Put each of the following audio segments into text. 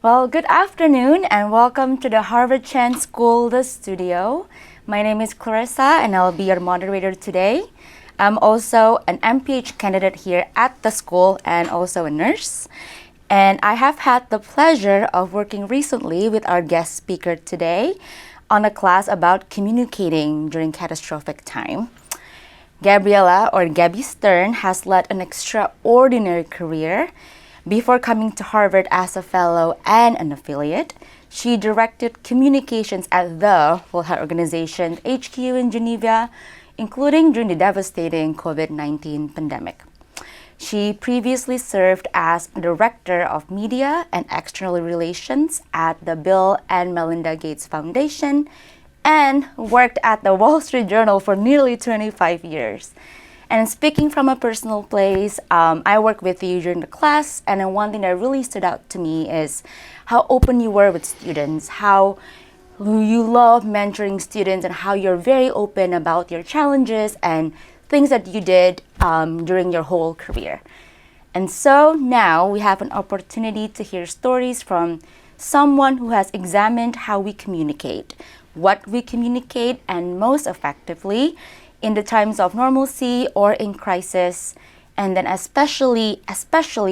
Well, good afternoon and welcome to the Harvard Chan School The Studio. My name is Clarisza and I'll be your moderator today. I'm also an MPH candidate here at the school and also a nurse. And I have had the pleasure of working recently with our guest speaker today on a class about communicating during catastrophic time. Gabriella, or Gabby Stern, has led an extraordinary career. Before coming to Harvard as a fellow and an affiliate, she directed communications at the World Health Organization HQ in Geneva, including during the devastating COVID-19 pandemic. She previously served as Director of Media and External Relations at the Bill and Melinda Gates Foundation and worked at the Wall Street Journal for nearly 25 years. And speaking from a personal place, I worked with you during the class, and then one thing that really stood out to me is how open you were with students, how you love mentoring students, and how you're very open about your challenges and things that you did during your whole career. And so now we have an opportunity to hear stories from someone who has examined how we communicate, what we communicate, and most effectively, in the times of normalcy or in crisis, and then especially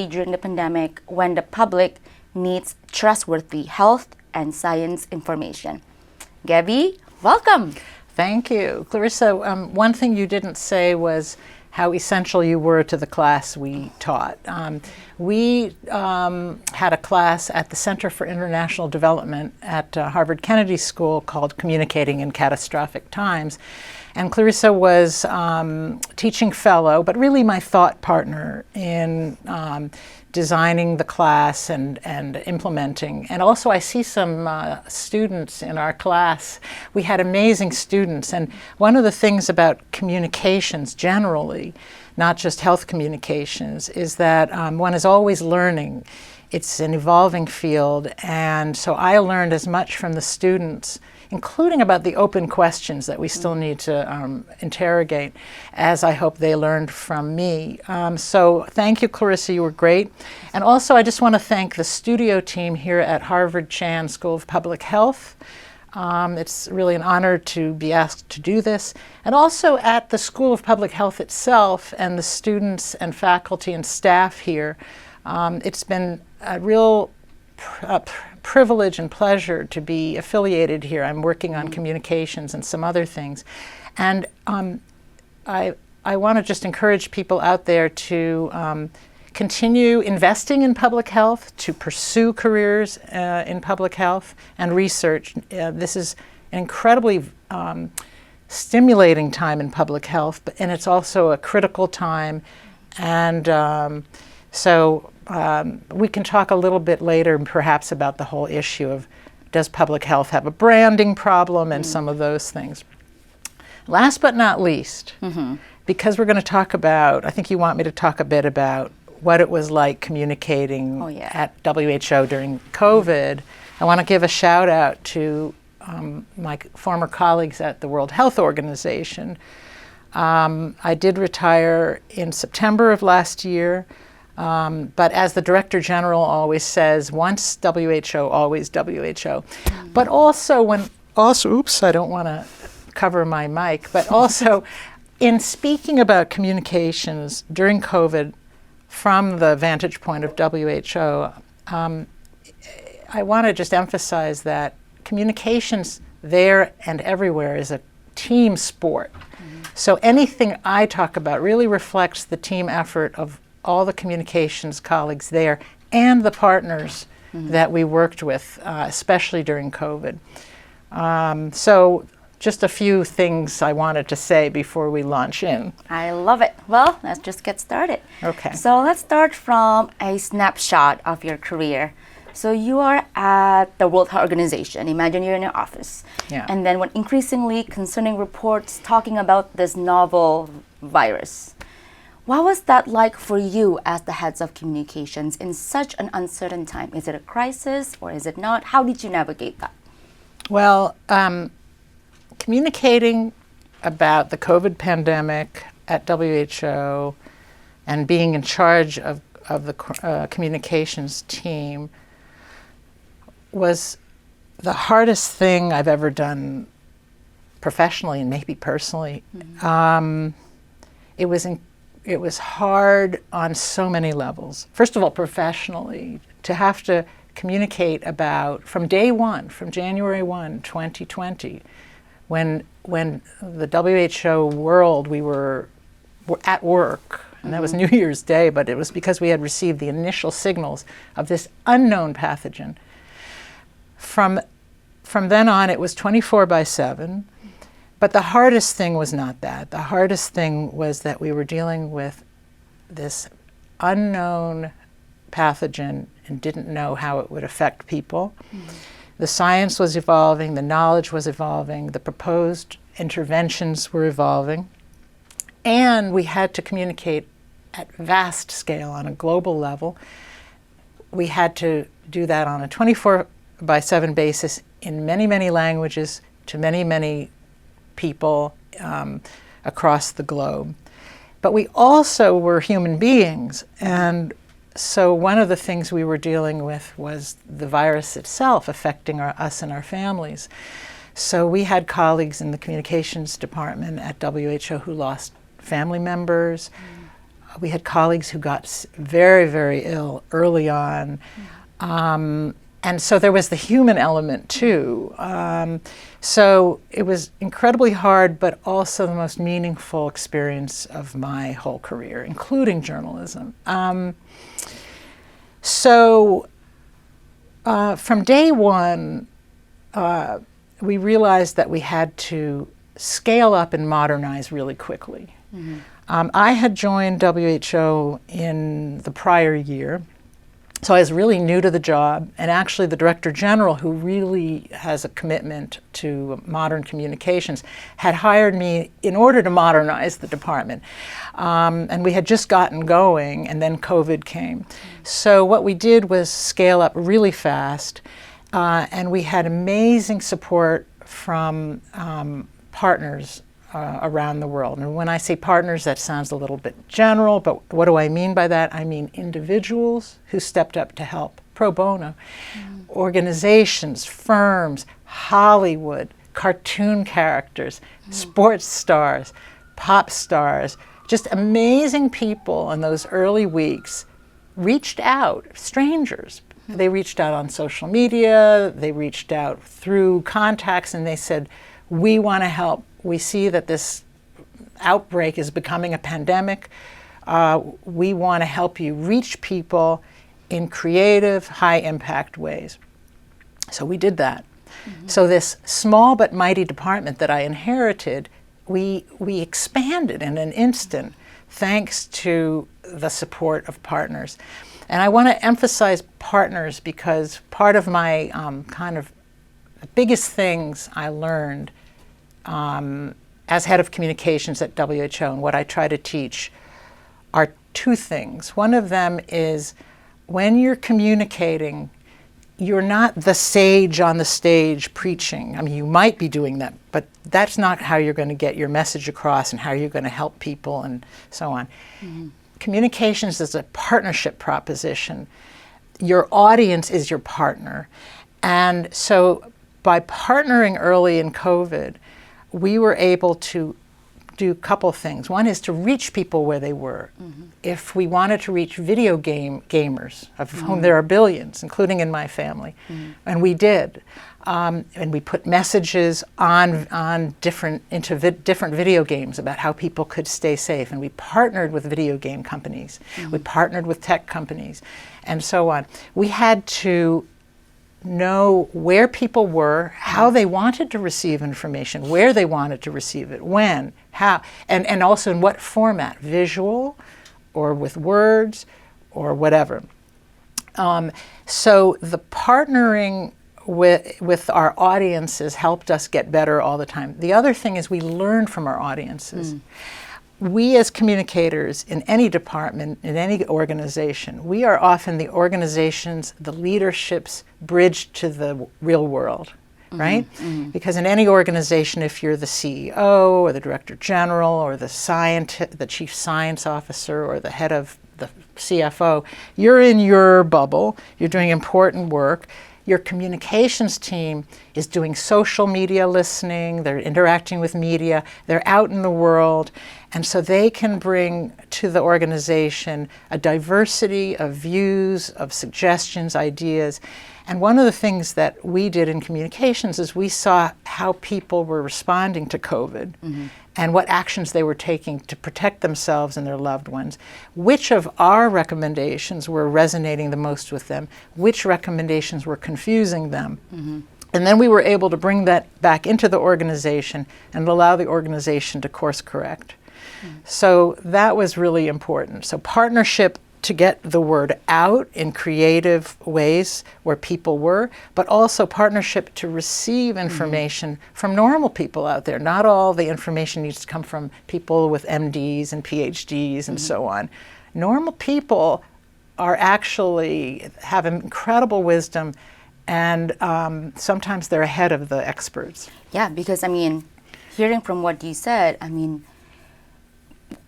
during the pandemic when the public needs trustworthy health and science information. Gabby, welcome. Thank you. Clarisza, one thing you didn't say was how essential you were to the class we taught. We had a class at the Center for International Development at Harvard Kennedy School called Communicating in Catastrophic Times. And Clarisza was teaching fellow, but really my thought partner in designing the class and implementing. And also I see some students in our class. We had amazing students. And one of the things about communications generally, not just health communications, is that one is always learning. It's an evolving field. And so I learned as much from the students, including about the open questions that we still need to interrogate, as I hope they learned from me. So thank you, Clarisza, you were great. And also I just want to thank the studio team here at Harvard Chan School of Public Health. It's really an honor to be asked to do this. And also at the School of Public Health itself and the students and faculty and staff here. It's been a real privilege and pleasure to be affiliated here. I'm working on communications and some other things. And I want to just encourage people out there to continue investing in public health, to pursue careers in public health and research. This is an incredibly stimulating time in public health, and it's also a critical time. And so we can talk a little bit later perhaps about the whole issue of does public health have a branding problem and some of those things. Last but not least, because we're going to talk about, I think you want me to talk a bit about what it was like communicating at WHO during COVID. I want to give a shout out to my former colleagues at the World Health Organization. I did retire in September of last year. But as the Director General always says, once WHO, always WHO. But also oops, I don't want to cover my mic, but also in speaking about communications during COVID from the vantage point of WHO, I want to just emphasize that communications there and everywhere is a team sport. So anything I talk about really reflects the team effort of all the communications colleagues there and the partners that we worked with, especially during COVID. So just a few things I wanted to say before we launch in. I love it. Well, let's just get started. Okay. So let's start from a snapshot of your career. So you are at the World Health Organization. Imagine you're in your office. Yeah. And then when increasingly concerning reports talking about this novel virus. What was that like for you as the heads of communications in such an uncertain time? Is it a crisis or is it not? How did you navigate that? Well, communicating about the COVID pandemic at WHO and being in charge of the communications team was the hardest thing I've ever done professionally and maybe personally. It was hard on so many levels. First of all, professionally, to have to communicate about, from day one, from January 1, 2020, when the WHO world, we were at work, and that was New Year's Day, but it was because we had received the initial signals of this unknown pathogen. From then on, it was 24/7. But the hardest thing was not that. The hardest thing was that we were dealing with this unknown pathogen and didn't know how it would affect people. The science was evolving, the knowledge was evolving, the proposed interventions were evolving, and we had to communicate at vast scale on a global level. We had to do that on a 24/7 basis in many, many languages to many, many people across the globe. But we also were human beings, and so one of the things we were dealing with was the virus itself affecting us and our families. So we had colleagues in the communications department at WHO who lost family members. We had colleagues who got very, very ill early on. And so there was the human element too. So it was incredibly hard, but also the most meaningful experience of my whole career, including journalism. From day one, we realized that we had to scale up and modernize really quickly. I had joined WHO in the prior year. So I was really new to the job, and actually the Director General, who really has a commitment to modern communications, had hired me in order to modernize the department. And we had just gotten going, and then COVID came. So what we did was scale up really fast, and we had amazing support from partners around the world. And when I say partners, that sounds a little bit general, but what do I mean by that? I mean individuals who stepped up to help pro bono, organizations, firms, Hollywood, cartoon characters, sports stars, pop stars, just amazing people in those early weeks reached out, strangers. They reached out on social media, they reached out through contacts, and they said, we want to help. We see that this outbreak is becoming a pandemic. We want to help you reach people in creative, high-impact ways. So we did that. So this small but mighty department that I inherited, we expanded in an instant thanks to the support of partners. And I want to emphasize partners because part of my the biggest things I learned as head of communications at WHO, and what I try to teach are two things. One of them is when you're communicating, you're not the sage on the stage preaching. I mean, you might be doing that, but that's not how you're going to get your message across and how you're going to help people and so on. Communications is a partnership proposition. Your audience is your partner. And so by partnering early in COVID, we were able to do a couple things. One is to reach people where they were. If we wanted to reach video gamers, of whom there are billions, including in my family, and we did. And we put messages on different video games about how people could stay safe. And we partnered with video game companies. We partnered with tech companies, and so on. We had to know where people were, how they wanted to receive information, where they wanted to receive it, when, how, and also in what format, visual or with words or whatever. So the partnering with our audiences helped us get better all the time. The other thing is we learned from our audiences. We as communicators in any department, in any organization, we are often the organization's, the leadership's bridge to the real world, right? Because in any organization, if you're the CEO or the director general or the chief science officer or the head of the CFO, you're in your bubble, you're doing important work, your communications team is doing social media listening, they're interacting with media, they're out in the world, and so they can bring to the organization a diversity of views, of suggestions, ideas. And one of the things that we did in communications is we saw how people were responding to COVID and what actions they were taking to protect themselves and their loved ones. Which of our recommendations were resonating the most with them? Which recommendations were confusing them? And then we were able to bring that back into the organization and allow the organization to course correct. So that was really important. So partnership to get the word out in creative ways where people were, but also partnership to receive information from normal people out there. Not all the information needs to come from people with MDs and PhDs and so on. Normal people are actually have incredible wisdom, and sometimes they're ahead of the experts. Yeah, because I mean, hearing from what you said, I mean,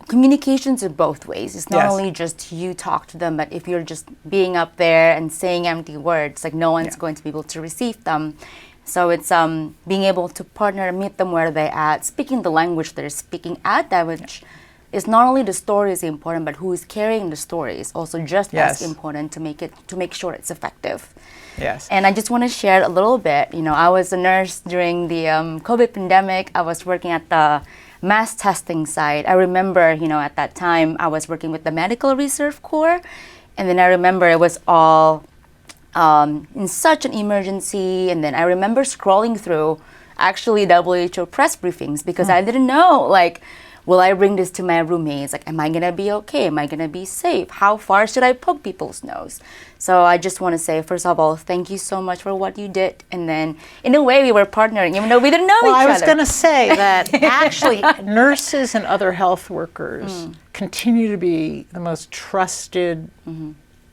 communications are both ways. It's not only just you talk to them, but if you're just being up there and saying empty words, like no one's going to be able to receive them. So it's being able to partner, meet them where they're at, speaking the language they're speaking at, that which is not only the story is important, but who is carrying the story is also just as important to make sure it's effective. Yes. And I just want to share a little bit. You know, I was a nurse during the COVID pandemic. I was working at the mass testing site. I remember, you know, at that time I was working with the Medical Reserve Corps, and then I remember it was all in such an emergency. And then I remember scrolling through actually WHO press briefings because I didn't know, like, will I bring this to my roommates? Like, am I gonna be okay? Am I gonna be safe? How far should I poke people's nose? So I just want to say, first of all, thank you so much for what you did. And then, in a way, we were partnering, even though we didn't know each other. Well, I was going to say that actually nurses and other health workers continue to be the most trusted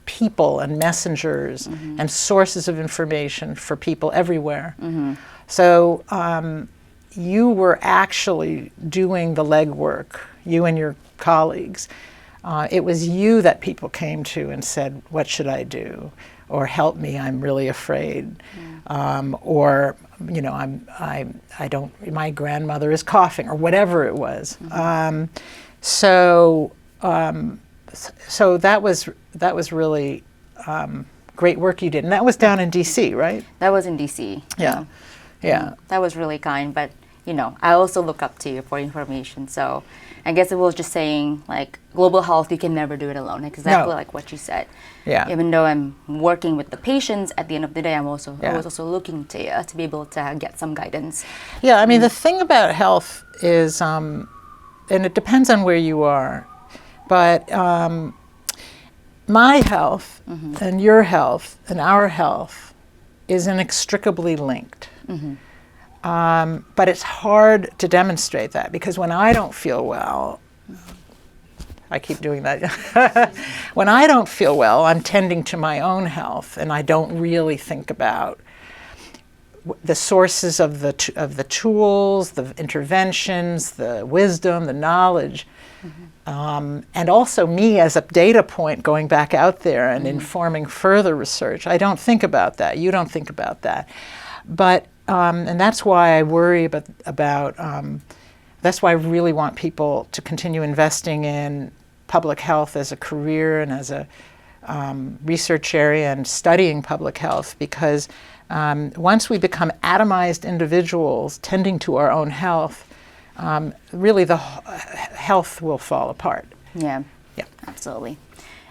people and messengers and sources of information for people everywhere. So you were actually doing the legwork, you and your colleagues. It was you that people came to and said, what should I do? Or help me, I'm really afraid. Or, you know, I don't, my grandmother is coughing, or whatever it was. So that was really great work you did. And that was down in DC, right? That was in DC. Yeah. Yeah. That was really kind, but you know, I also look up to you for information. So I guess it was just saying, like, global health, you can never do it alone. Exactly like what you said. Yeah. Even though I'm working with the patients, at the end of the day, I was also looking to you to be able to get some guidance. Yeah, I mean, the thing about health is, and it depends on where you are, but my health and your health and our health is inextricably linked. But it's hard to demonstrate that because when I don't feel well, I keep doing that. When I don't feel well, I'm tending to my own health, and I don't really think about the sources of the tools, the interventions, the wisdom, the knowledge, and also me as a data point going back out there and informing further research. I don't think about that. You don't think about that. But and that's why I worry about that's why I really want people to continue investing in public health as a career and as a research area and studying public health, because once we become atomized individuals tending to our own health, really the health will fall apart. Yeah, absolutely.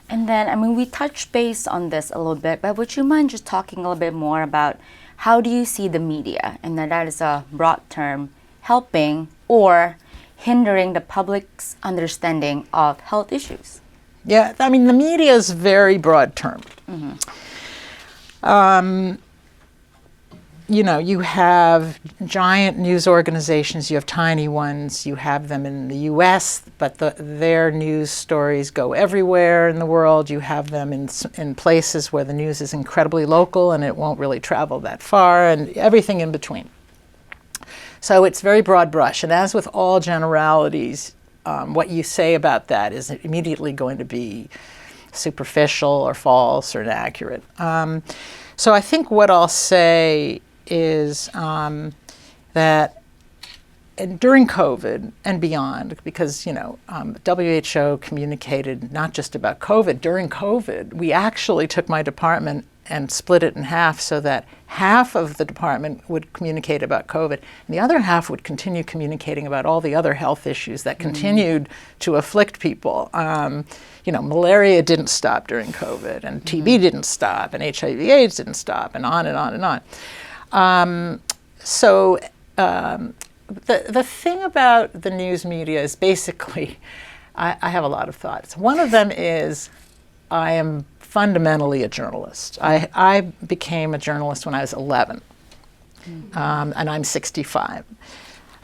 And then, I mean, we touched base on this a little bit, but would you mind just talking a little bit more about how do you see the media, and that is a broad term, helping or hindering the public's understanding of health issues? Yeah, I mean, the media is a very broad term. You know, you have giant news organizations, you have tiny ones, you have them in the US, but their news stories go everywhere in the world. You have them in places where the news is incredibly local and it won't really travel that far, and everything in between. So it's very broad brush, and as with all generalities, what you say about that is immediately going to be superficial or false or inaccurate. So I think what I'll say is that during COVID and beyond, because WHO communicated not just about COVID. During COVID, we actually took my department and split it in half so that half of the department would communicate about COVID, and the other half would continue communicating about all the other health issues that continued to afflict people. Malaria didn't stop during COVID, and TB didn't stop, and HIV/AIDS didn't stop, and on and on and on. The thing about the news media is basically, I have a lot of thoughts. One of them is I am fundamentally a journalist. I became a journalist when I was 11, and I'm 65.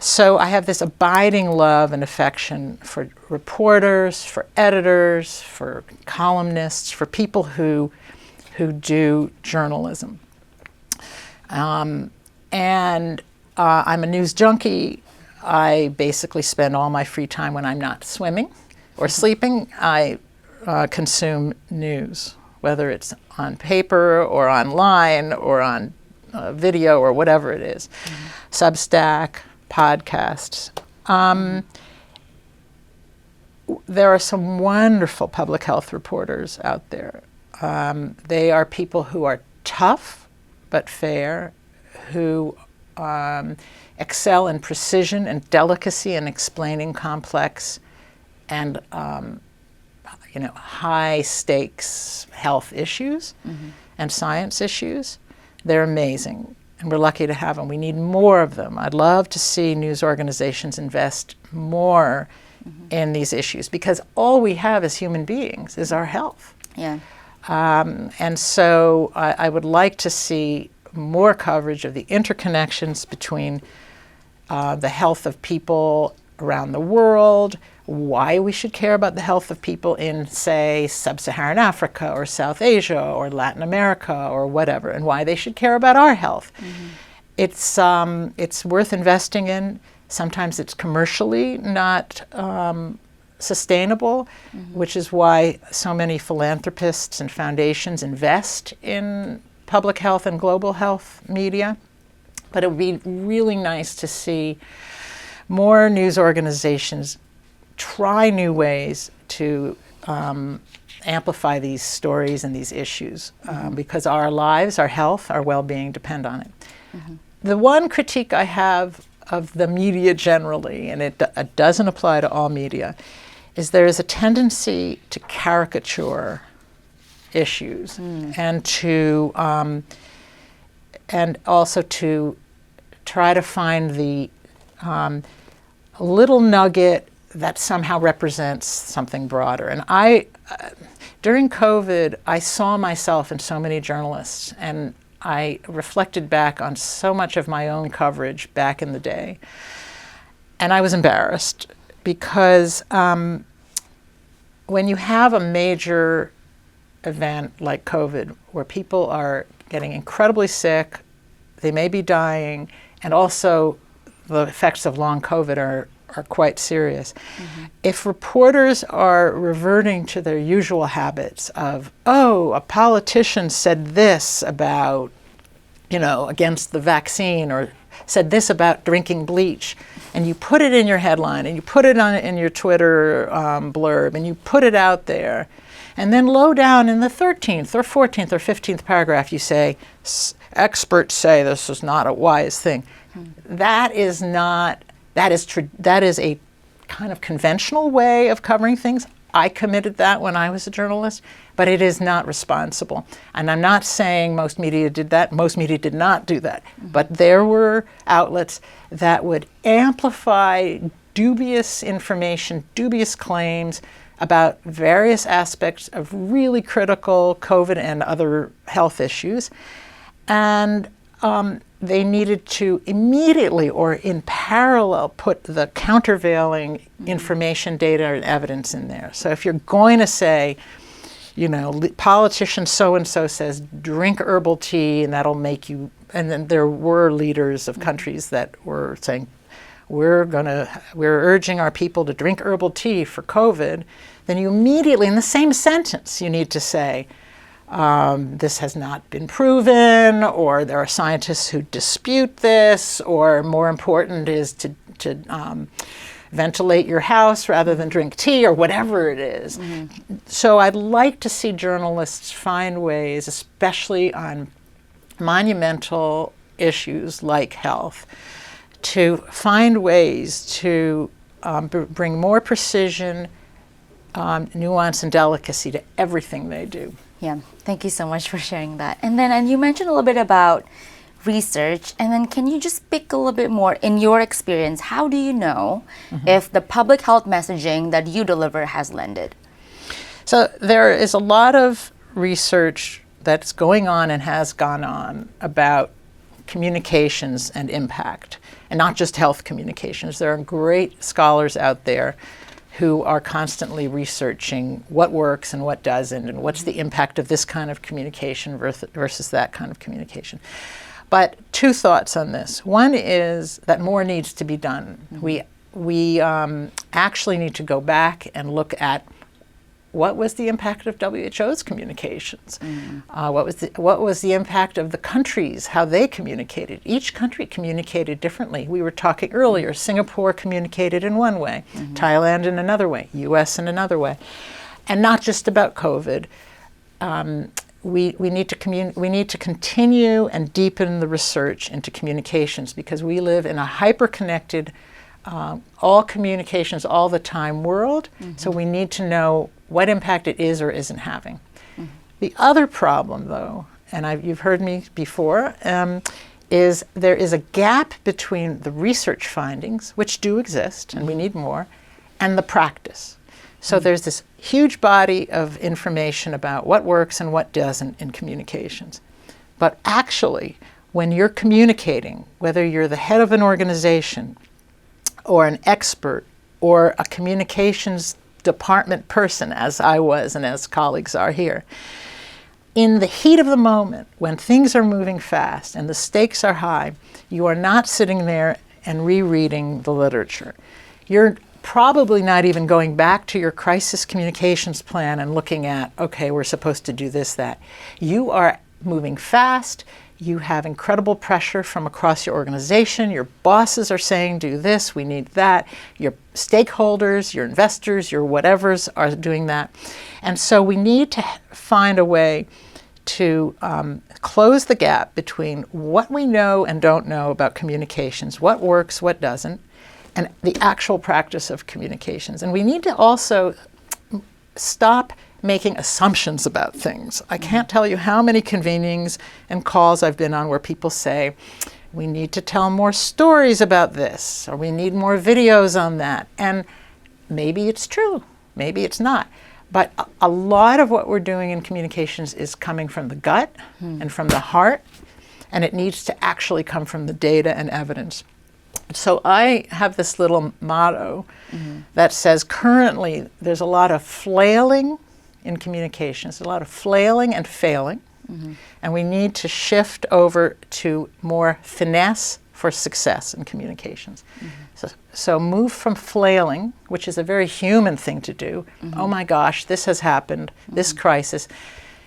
So I have this abiding love and affection for reporters, for editors, for columnists, for people who do journalism. I'm a news junkie. I basically spend all my free time when I'm not swimming or sleeping. I consume news, whether it's on paper or online or on video or whatever it is. Substack, podcasts. There are some wonderful public health reporters out there. They are people who are tough but fair, who excel in precision and delicacy in explaining complex and high stakes health issues and science issues. They're amazing, and we're lucky to have them. We need more of them. I'd love to see news organizations invest more in these issues, because all we have as human beings is our health. Yeah. And so I would like to see more coverage of the interconnections between the health of people around the world, why we should care about the health of people in, say, sub-Saharan Africa or South Asia or Latin America or whatever, and why they should care about our health. It's worth investing in. Sometimes it's commercially not sustainable, which is why so many philanthropists and foundations invest in public health and global health media. But it would be really nice to see more news organizations try new ways to amplify these stories and these issues, because our lives, our health, our well-being depend on it. The one critique I have of the media generally, and it doesn't apply to all media, is there is a tendency to caricature issues and to and also to try to find the little nugget that somehow represents something broader. And during COVID, I saw myself in so many journalists, and I reflected back on so much of my own coverage back in the day. And I was embarrassed, because when you have a major event like COVID, where people are getting incredibly sick, they may be dying, and also the effects of long COVID are quite serious. If reporters are reverting to their usual habits of, a politician said this about, against the vaccine, or said this about drinking bleach, and you put it in your headline, and you put it in your Twitter blurb, and you put it out there, and then low down in the 13th or 14th or 15th paragraph you say, experts say this is not a wise thing. That is a kind of conventional way of covering things. I committed that when I was a journalist, but it is not responsible. And I'm not saying most media did that. Most media did not do that. But there were outlets that would amplify dubious information, dubious claims about various aspects of really critical COVID and other health issues. And they needed to immediately or in parallel put the countervailing information, data, and evidence in there. So if you're going to say, politician so-and-so says drink herbal tea and that'll make you, and then there were leaders of countries that were saying, we're urging our people to drink herbal tea for COVID, then you immediately, in the same sentence, you need to say, this has not been proven, or there are scientists who dispute this, or more important is to ventilate your house rather than drink tea, or whatever it is. So I'd like to see journalists find ways, especially on monumental issues like health, to find ways to bring more precision, nuance, and delicacy to everything they do. Yeah, thank you so much for sharing that. And you mentioned a little bit about research, and then can you just speak a little bit more, in your experience, how do you know if the public health messaging that you deliver has landed? So there is a lot of research that's going on and has gone on about communications and impact, and not just health communications. There are great scholars out there who are constantly researching what works and what doesn't, and what's the impact of this kind of communication versus that kind of communication. But two thoughts on this. One is that more needs to be done. We actually need to go back and look at what was the impact of WHO's communications? What was the impact of the countries, how they communicated? Each country communicated differently. We were talking earlier, Singapore communicated in one way, Thailand in another way, US in another way. And not just about COVID. We need to continue and deepen the research into communications, because we live in a hyper-connected, all communications all the time world. So we need to know what impact it is or isn't having. The other problem, though, and you've heard me before, is there is a gap between the research findings, which do exist, and we need more, and the practice. So there's this huge body of information about what works and what doesn't in communications. But actually, when you're communicating, whether you're the head of an organization or an expert or a communications department person, as I was and as colleagues are here, in the heat of the moment, when things are moving fast and the stakes are high, you are not sitting there and rereading the literature. You're probably not even going back to your crisis communications plan and looking at, okay, we're supposed to do this, that. You are moving fast. You have incredible pressure from across your organization. Your bosses are saying, do this, we need that. Your stakeholders, your investors, your whatevers are doing that. And so we need to find a way to close the gap between what we know and don't know about communications, what works, what doesn't, and the actual practice of communications. And we need to also stop making assumptions about things. I can't tell you how many convenings and calls I've been on where people say, we need to tell more stories about this, or we need more videos on that. And maybe it's true, maybe it's not. But a lot of what we're doing in communications is coming from the gut and from the heart, and it needs to actually come from the data and evidence. So I have this little motto that says currently there's a lot of flailing in communications, a lot of flailing and failing, and we need to shift over to more finesse for success in communications. So move from flailing, which is a very human thing to do. Oh my gosh, this has happened, this crisis.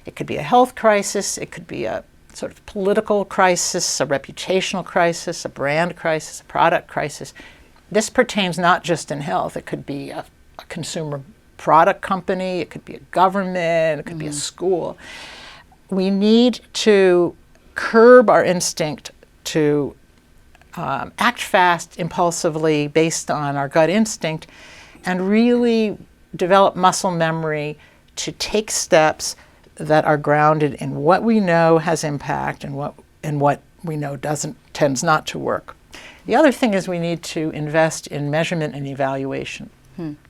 It could be a health crisis, it could be a sort of political crisis, a reputational crisis, a brand crisis, a product crisis. This pertains not just in health. It could be a consumer product company, it could be a government, it could be a school. We need to curb our instinct to act fast, impulsively, based on our gut instinct, and really develop muscle memory to take steps that are grounded in what we know has impact and what we know tends not to work. The other thing is we need to invest in measurement and evaluation.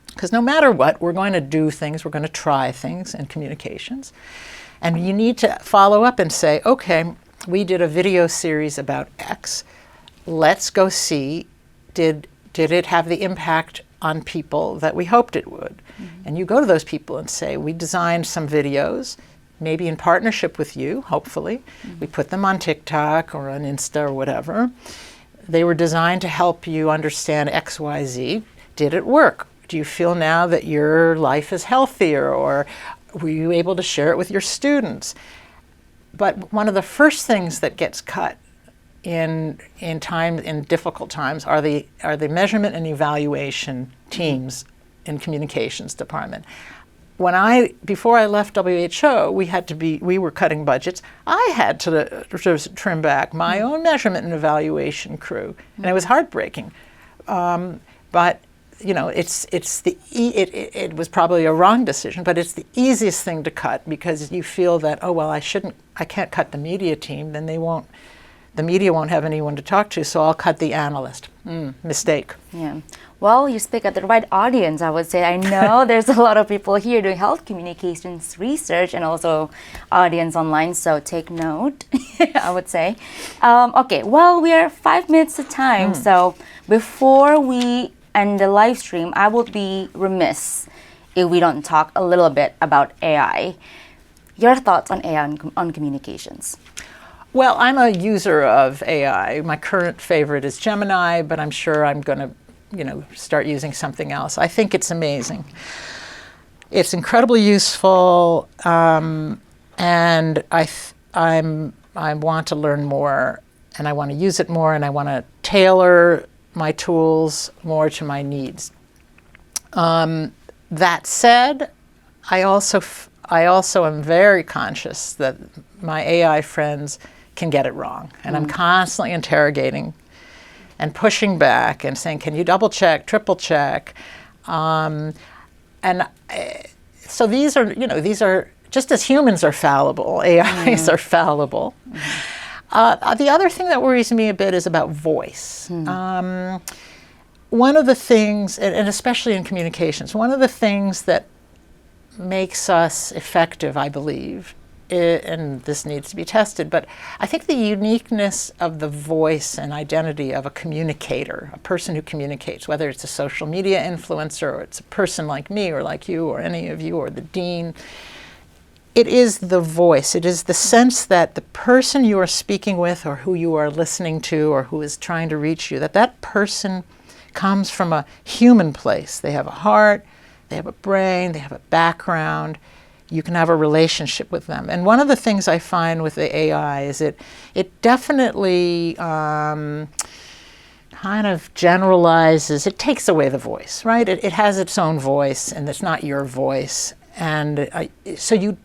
Because no matter what, we're going to do things, we're going to try things in communications. And you need to follow up and say, okay, we did a video series about X. Let's go see, did it have the impact on people that we hoped it would? And you go to those people and say, we designed some videos, maybe in partnership with you, hopefully. We put them on TikTok or on Insta or whatever. They were designed to help you understand X, Y, Z. Did it work? Do you feel now that your life is healthier, or Were you able to share it with your students? But one of the first things that gets cut in difficult times are the measurement and evaluation teams in communications department. Before I left WHO, we were cutting budgets. I had to trim back my own measurement and evaluation crew, and it was heartbreaking. But it was probably a wrong decision, but it's the easiest thing to cut because you feel that, oh well, I can't cut the media team, then the media won't have anyone to talk to, so I'll cut the analyst. Mistake. Yeah. Well, you speak at the right audience, I would say. I know there's a lot of people here doing health communications research and also audience online, so take note, I would say. Okay, well, we are 5 minutes to time, so before we end the live stream, I would be remiss if we don't talk a little bit about AI. Your thoughts on AI on communications? Well, I'm a user of AI. My current favorite is Gemini, but I'm sure I'm going to start using something else. I think it's amazing. It's incredibly useful, and I want to learn more, and I want to use it more, and I want to tailor my tools more to my needs. That said, I also am very conscious that my AI friends can get it wrong, and I'm constantly interrogating and pushing back and saying, can you double check, triple check? So these are just as humans are fallible, AIs are fallible. The other thing that worries me a bit is about voice. One of the things, and especially in communications, one of the things that makes us effective, I believe, and this needs to be tested, but I think the uniqueness of the voice and identity of a communicator, a person who communicates, whether it's a social media influencer or it's a person like me or like you or any of you or the dean, it is the voice. It is the sense that the person you are speaking with or who you are listening to or who is trying to reach you, that person comes from a human place. They have a heart, they have a brain, they have a background. You can have a relationship with them. And one of the things I find with the AI is it definitely kind of generalizes, it takes away the voice, right? It has its own voice, and it's not your voice. And so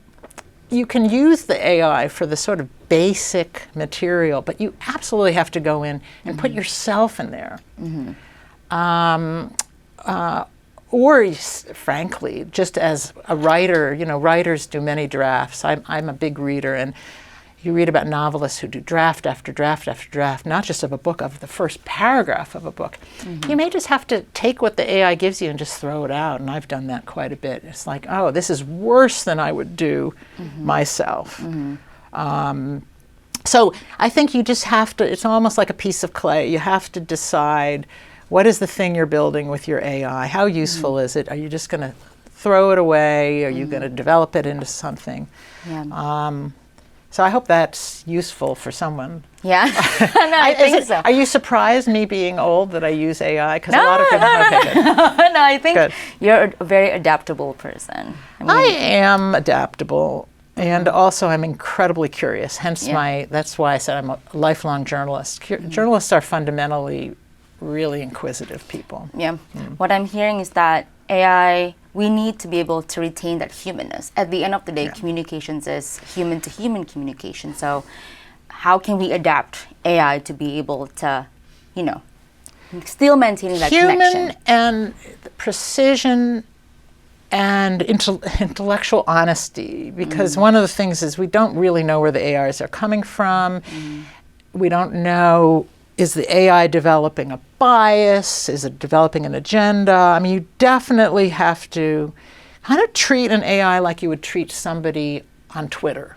you can use the AI for the sort of basic material, but you absolutely have to go in and put yourself in there. Or frankly, just as a writer, writers do many drafts. I'm a big reader, and you read about novelists who do draft after draft after draft, not just of a book, of the first paragraph of a book. You may just have to take what the AI gives you and just throw it out, and I've done that quite a bit. It's like, oh, this is worse than I would do myself. So I think you just have to, it's almost like a piece of clay. You have to decide, what is the thing you're building with your AI? How useful is it? Are you just going to throw it away? Are you going to develop it into something? So I hope that's useful for someone. Yeah, no, I think so. Are you surprised, me being old, that I use AI? Because a lot of people okay, good. No, I think you're a very adaptable person. I am adaptable. And also I'm incredibly curious. Hence that's why I said I'm a lifelong journalist. Journalists are fundamentally really inquisitive people. What I'm hearing is that AI, we need to be able to retain that humanness. At the end of the day, communications is human to human communication. So how can we adapt AI to be able to, still maintaining that connection? Human and precision and intellectual honesty, because one of the things is we don't really know where the AIs are coming from. We don't know, is the AI developing a bias? Is it developing an agenda? I mean, you definitely have to kind of treat an AI like you would treat somebody on Twitter.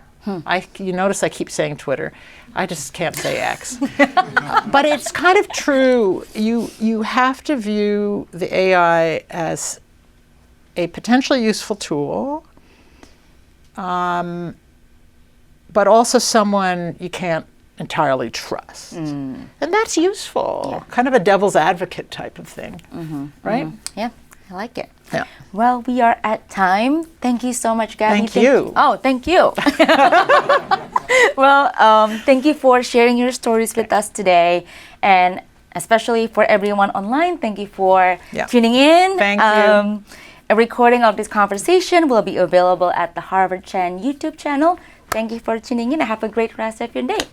You notice I keep saying Twitter. I just can't say X. But it's kind of true. You have to view the AI as a potentially useful tool, but also someone you can't entirely trust. And that's useful. Kind of a devil's advocate type of thing, right? Yeah. I like it. Yeah. Well, we are at time. Thank you so much, Gabby. Thank you. Oh, thank you. Well, thank you for sharing your stories with us today. And especially for everyone online, thank you for tuning in. Thank you. A recording of this conversation will be available at the Harvard Chan YouTube channel. Thank you for tuning in and have a great rest of your day.